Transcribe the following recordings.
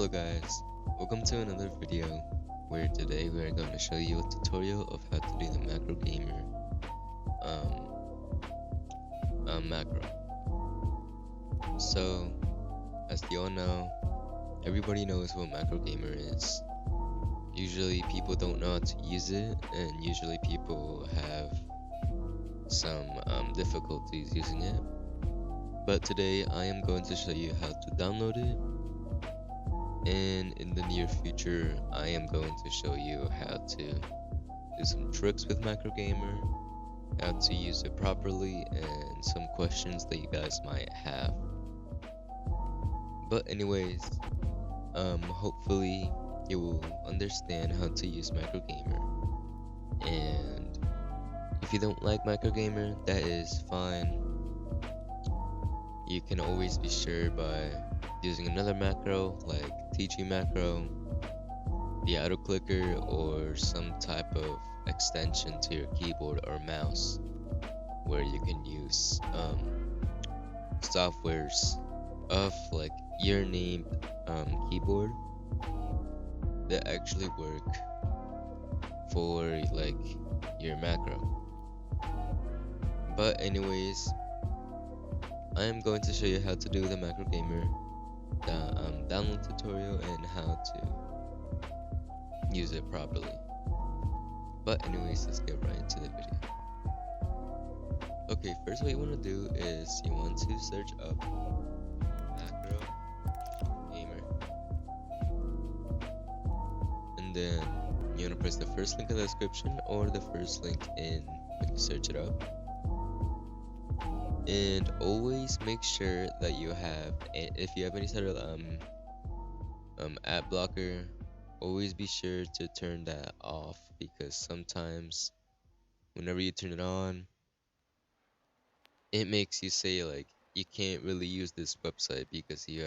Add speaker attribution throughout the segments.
Speaker 1: Hello guys, welcome to another video where today we are going to show you a tutorial of how to do the macro gamer macro. So as you all know, everybody knows what macro gamer is. Usually people don't know how to use it, and usually people have some difficulties using it. But today I am going to show you how to download it, and in the near future I am going to show you how to do some tricks with macro gamer, how to use it properly, and some questions that you guys might have. But anyways, hopefully you will understand how to use macro gamer. And if you don't like macro gamer, that is fine. You can always be sure by using another macro like TG macro, the auto clicker, or some type of extension to your keyboard or mouse where you can use softwares of like your named keyboard that actually work for like your macro. But anyways, I am going to show you how to do the macro gamer download tutorial and how to use it properly. But anyways, let's get right into the video. Okay, first what you want to do is you want to search up macro gamer, and then you want to press the first link in the description or the first link in when you search it up. And always make sure that you have, if you have any sort of ad blocker, always be sure to turn that off, because sometimes whenever you turn it on, it makes you say like you can't really use this website because you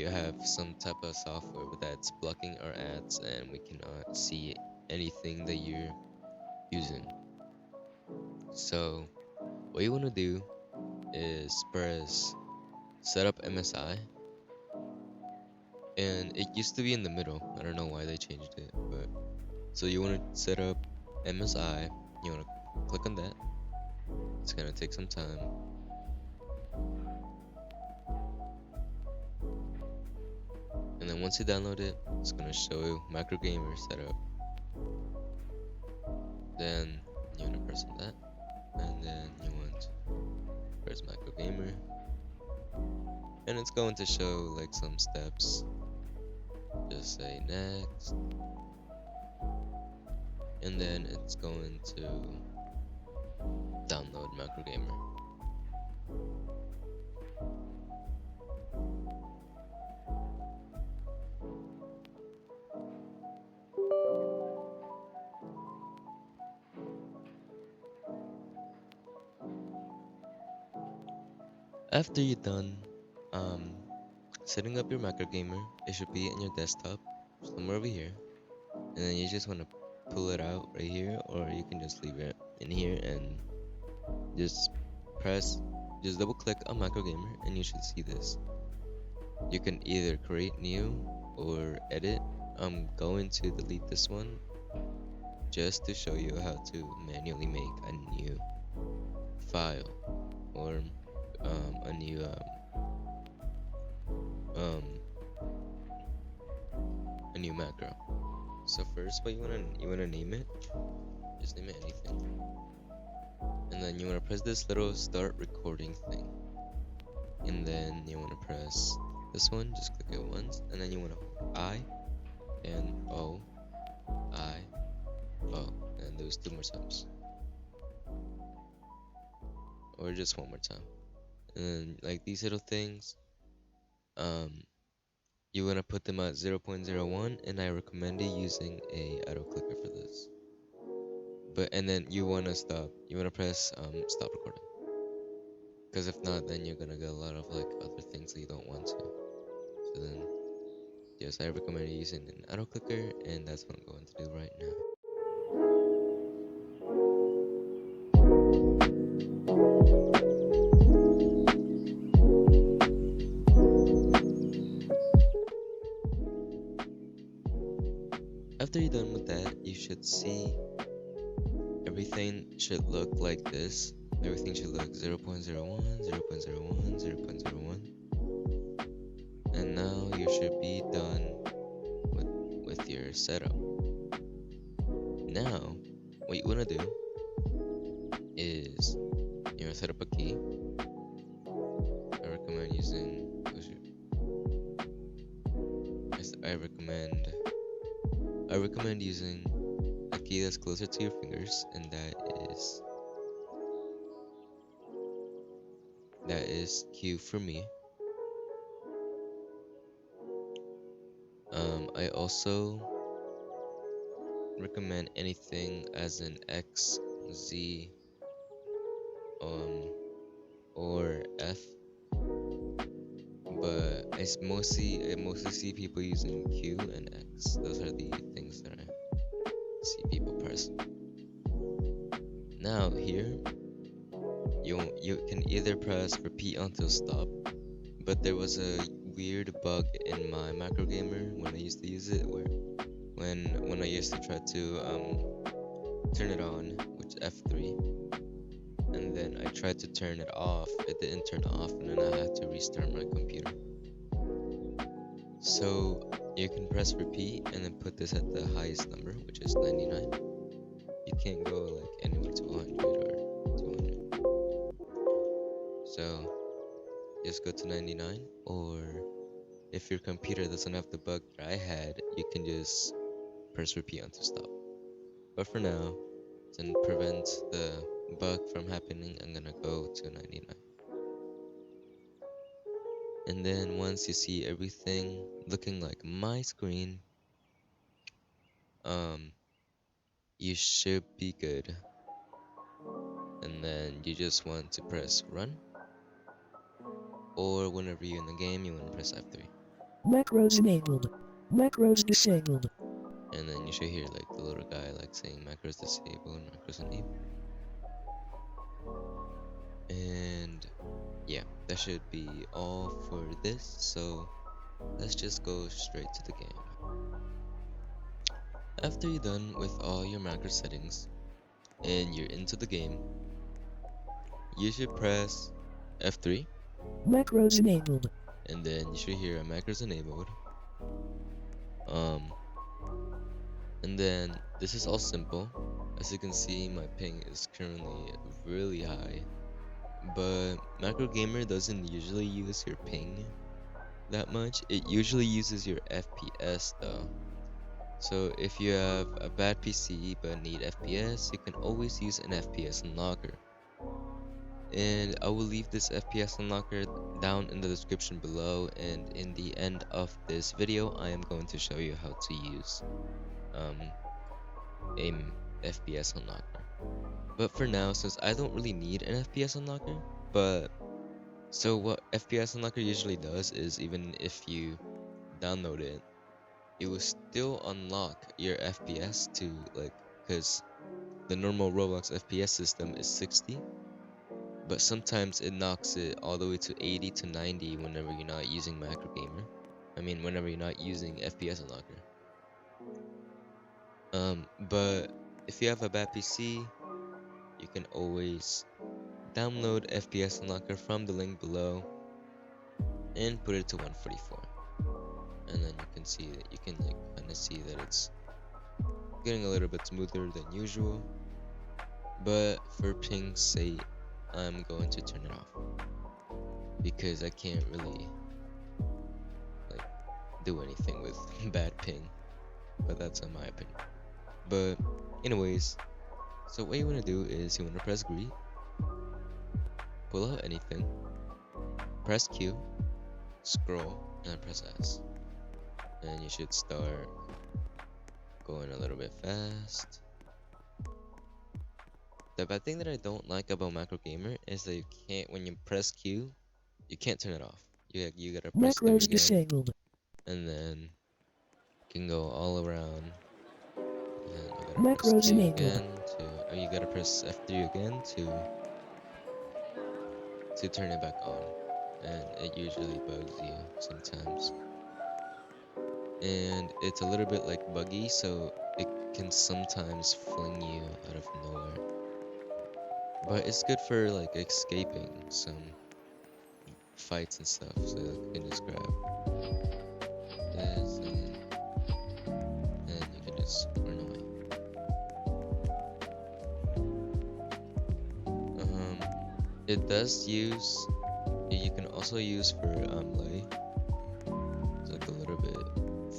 Speaker 1: have some type of software that's blocking our ads and we cannot see anything that you're using. So what you want to do is press setup MSI, and it used to be in the middle. I don't know why they changed it, but so you want to set up MSI, you want to click on that. It's gonna take some time. And then once you download it, it's gonna show you macro gamer setup. Then you want to press on that, and then you want to press macro gamer, and it's going to show like some steps. Just say next, and then it's going to download macro gamer. After you're done setting up your macro gamer, it should be in your desktop somewhere over here, and then you just want to pull it out right here, or you can just leave it in here and just double click on macro gamer, and you should see this. You can either create new or edit. I'm going to delete this one just to show you how to manually make a new file or a new macro. So first, what you wanna name it, just name it anything, and then you wanna press this little start recording thing, and then you wanna press this one, just click it once, and then you wanna hold I and O, I, O, and those 2 more times, or just 1 more time. And then like these little things, you want to put them at 0.01, and I recommend using a auto clicker for this. And then you want to press stop recording, because if not, then you're gonna get a lot of like other things that you don't want to. So then yes, I recommend using an auto clicker, and that's what I'm going to do right now. After you're done with that, you should see everything should look like this. Everything should look 0.01, 0.01, 0.01. And now you should be done with your setup. Now, what you wanna do is you're gonna set up a key. I recommend using I recommend using a key that's closer to your fingers, and that is Q for me. I also recommend anything as an X, Z, or F, but I mostly see people using Q and X. Those are the things that I see people press. Now here, you can either press repeat until stop, but there was a weird bug in my macro gamer when I used to use it, where when I used to try to turn it on, which F3, and then I tried to turn it off, it didn't turn off, and then I had to restart my computer. So you can press repeat and then put this at the highest number, which is 99. You can't go like anywhere to 100 or 200. So just go to 99, or if your computer doesn't have the bug that I had, you can just press repeat until stop. But for now, to prevent the bug from happening, I'm gonna go to 99. And then once you see everything looking like my screen, you should be good. And then you just want to press run, or whenever you're in the game, you want to press F3.
Speaker 2: Macros enabled. Macros disabled.
Speaker 1: And then you should hear like the little guy like saying macros disabled, macros enabled. And yeah, that should be all for this. So let's just go straight to the game. After you're done with all your macro settings and you're into the game, you should press F3.
Speaker 2: Macros enabled.
Speaker 1: And then you should hear a macros enabled. And then this is all simple. As you can see, my ping is currently really high, but Macro Gamer doesn't usually use your ping that much. It usually uses your FPS though. So if you have a bad PC but need FPS, you can always use an FPS unlocker. And I will leave this FPS unlocker down in the description below, and in the end of this video I am going to show you how to use a FPS unlocker. But for now, since I don't really need an FPS unlocker, so what FPS unlocker usually does is, even if you download it, it will still unlock your FPS to because the normal Roblox FPS system is 60, but sometimes it knocks it all the way to 80 to 90 whenever you're not using Macro Gamer. Whenever you're not using FPS unlocker. But if you have a bad PC, you can always download FPS Unlocker from the link below and put it to 144. And then you can see that kind of see that it's getting a little bit smoother than usual. But for ping's sake, I'm going to turn it off because I can't really do anything with bad ping. But that's in my opinion. But anyways, so what you want to do is you want to press greet, pull out anything, press Q, scroll, and press S. And you should start going a little bit fast. The bad thing that I don't like about Macro Gamer is that you can't, when you press Q, you can't turn it off. You gotta press Q
Speaker 2: Macros
Speaker 1: again,
Speaker 2: disabled.
Speaker 1: and then you can go all around. And then you gotta
Speaker 2: Macros
Speaker 1: press Q
Speaker 2: enabled.
Speaker 1: again you gotta press F3 again to turn it back on, and it usually bugs you sometimes. And it's a little bit buggy, so can sometimes fling you out of nowhere. But it's good for like escaping some fights and stuff. So you can just grab this and you can just run away. It does use. You can also use for lay. It's like a little bit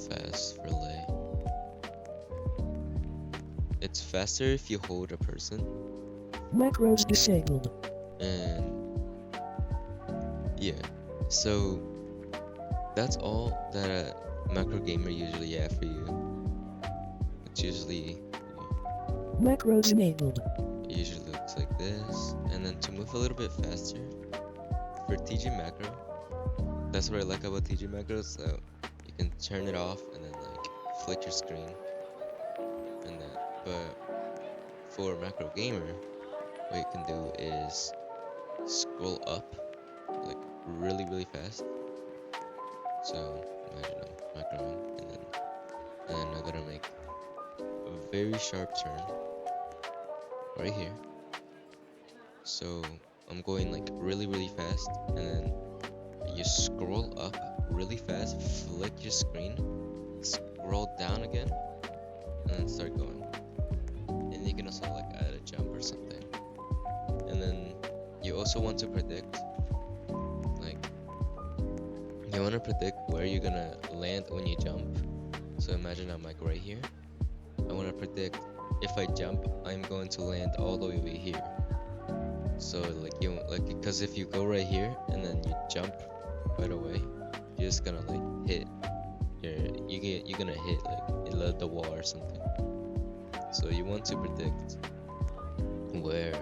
Speaker 1: fast for lay. It's faster if you hold a person.
Speaker 2: Macros disabled.
Speaker 1: And yeah, so that's all that a macro gamer usually have for you. It's usually
Speaker 2: Macros enabled.
Speaker 1: it usually looks like this. And then to move a little bit faster for TG macro, that's what I like about TG macros. So you can turn it off and then like flick your screen, and then but for macro gamer, what you can do is scroll up like really fast. So imagine I'm macroing and then I'm gonna make a very sharp turn right here. So I'm going like really fast, and then you scroll up really fast, flick your screen, scroll down again, and then start going. And you can also like add a jump or something. And then you also want to predict, like, you want to predict where you're gonna land when you jump. So imagine I'm like right here. I want to predict if I jump, I'm going to land all the way here. So like because if you go right here and then you jump right away, you're just gonna like hit you're gonna hit like the wall or something. So you want to predict where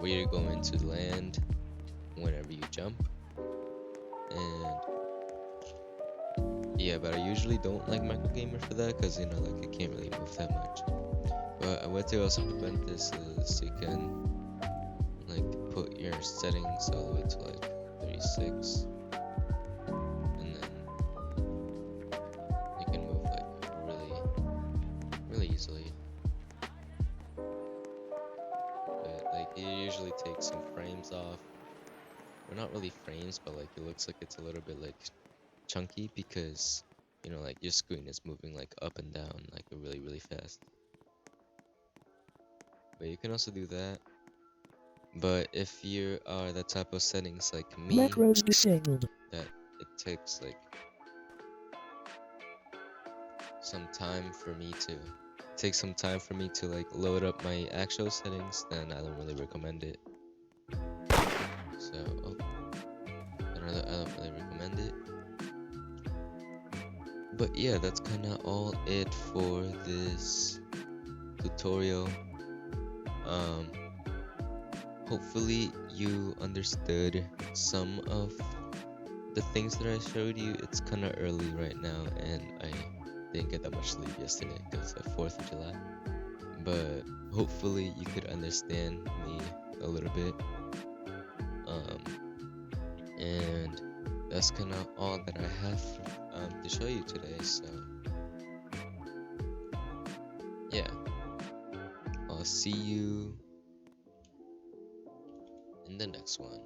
Speaker 1: where you're going to land whenever you jump. And yeah, but I usually don't like macro gamer for that, because you know, like, you can't really move that much. But what to also prevent this is you can like put your settings all the way to like 36, and then you can move like really easily. But like you usually take some frames off, or not really frames, but like it looks like it's a little bit like chunky, because you know, like, your screen is moving like up and down like really fast. But you can also do that. But if you are the type of settings like me,
Speaker 2: Macros disabled.
Speaker 1: that it takes like some time for me to like load up my actual settings, then I don't really recommend it. So I don't really recommend it. But yeah, that's kind of all it for this tutorial. Hopefully you understood some of the things that I showed you. It's kind of early right now, and I didn't get that much sleep yesterday because of 4th of July. But hopefully you could understand me a little bit. And that's kind of all that I have to show you today. So yeah, I'll see you in the next one.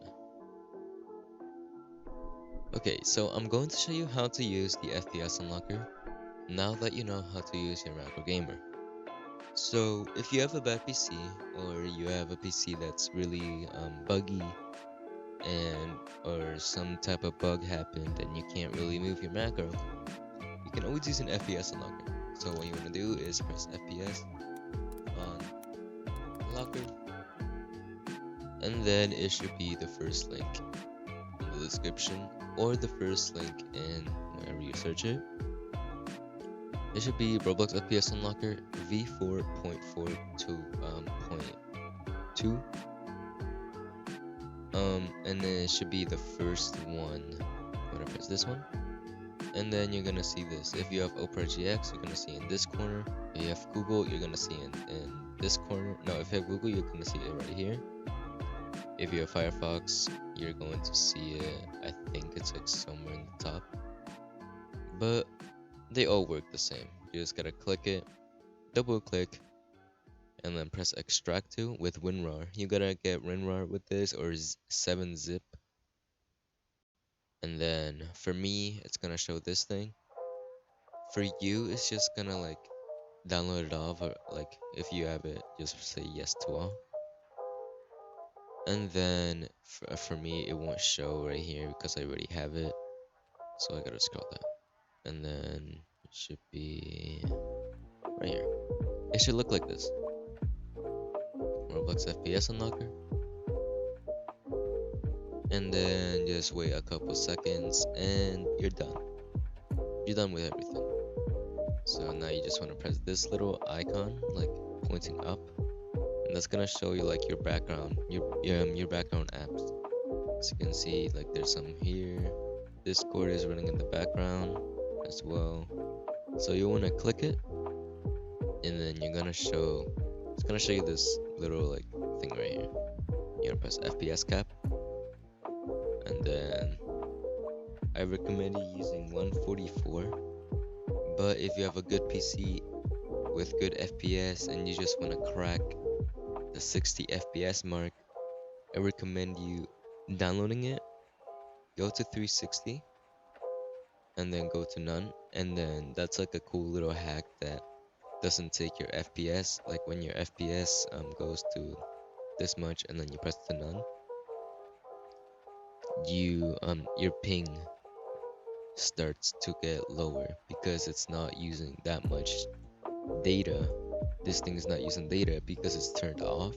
Speaker 1: Okay, so I'm going to show you how to use the FPS unlocker now that you know how to use your macro gamer. So if you have a bad PC, or you have a PC that's really buggy, or some type of bug happened and you can't really move your macro, you can always use an FPS unlocker. So what you want to do is press FPS on unlocker, and then it should be the first link in the description, or the first link in wherever you search it. It should be Roblox FPS Unlocker v4.42.2. And then it should be the first one. I'm gonna press this one, and then you're gonna see this. If you have Opera GX, you're gonna see in this corner. If you have Google, you're gonna see in this corner. No, if you have Google, you're gonna see it right here. If you have Firefox, you're going to see it, I think it's like somewhere in the top. But they all work the same. You just gotta click it, double click, and then press extract to with WinRAR. You gotta get WinRAR with this or 7-zip. And then for me, it's gonna show this thing. For you, it's just gonna like download it off, or like if you have it, just say yes to all. And then for me, it won't show right here because I already have it. So I gotta scroll down. And then it should be right here. It should look like this. Roblox FPS Unlocker. And then just wait a couple seconds and you're done. You're done with everything. So now you just want to press this little icon, like pointing up, and that's gonna show you like your background, your background apps. So you can see like there's some here. Discord is running in the background as well. So you want to click it, and then it's gonna show you this little like thing right here. You're gonna press FPS cap, and then I recommend you using 144. But if you have a good PC with good FPS and you just want to crack the 60 FPS mark, I recommend you downloading it, go to 360, and then go to none. And then that's like a cool little hack that doesn't take your FPS. Like when your FPS goes to this much and then you press to none, your ping starts to get lower because it's not using that much data. This thing is not using data because it's turned off.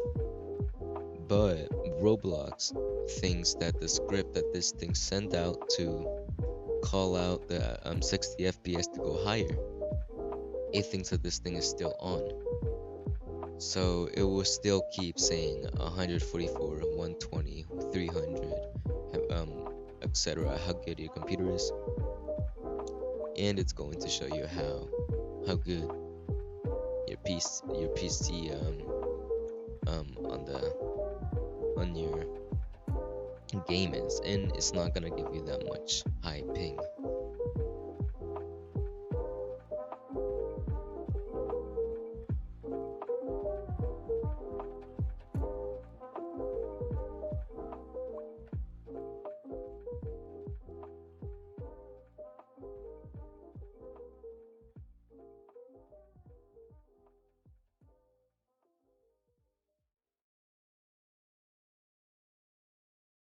Speaker 1: But Roblox thinks that the script that this thing sent out to call out the 60 FPS to go higher, it thinks that this thing is still on. So it will still keep saying 144, 120, 300, etc. how good your computer is. And it's going to show you how good your PC on your game is, and it's not gonna give you that much high ping.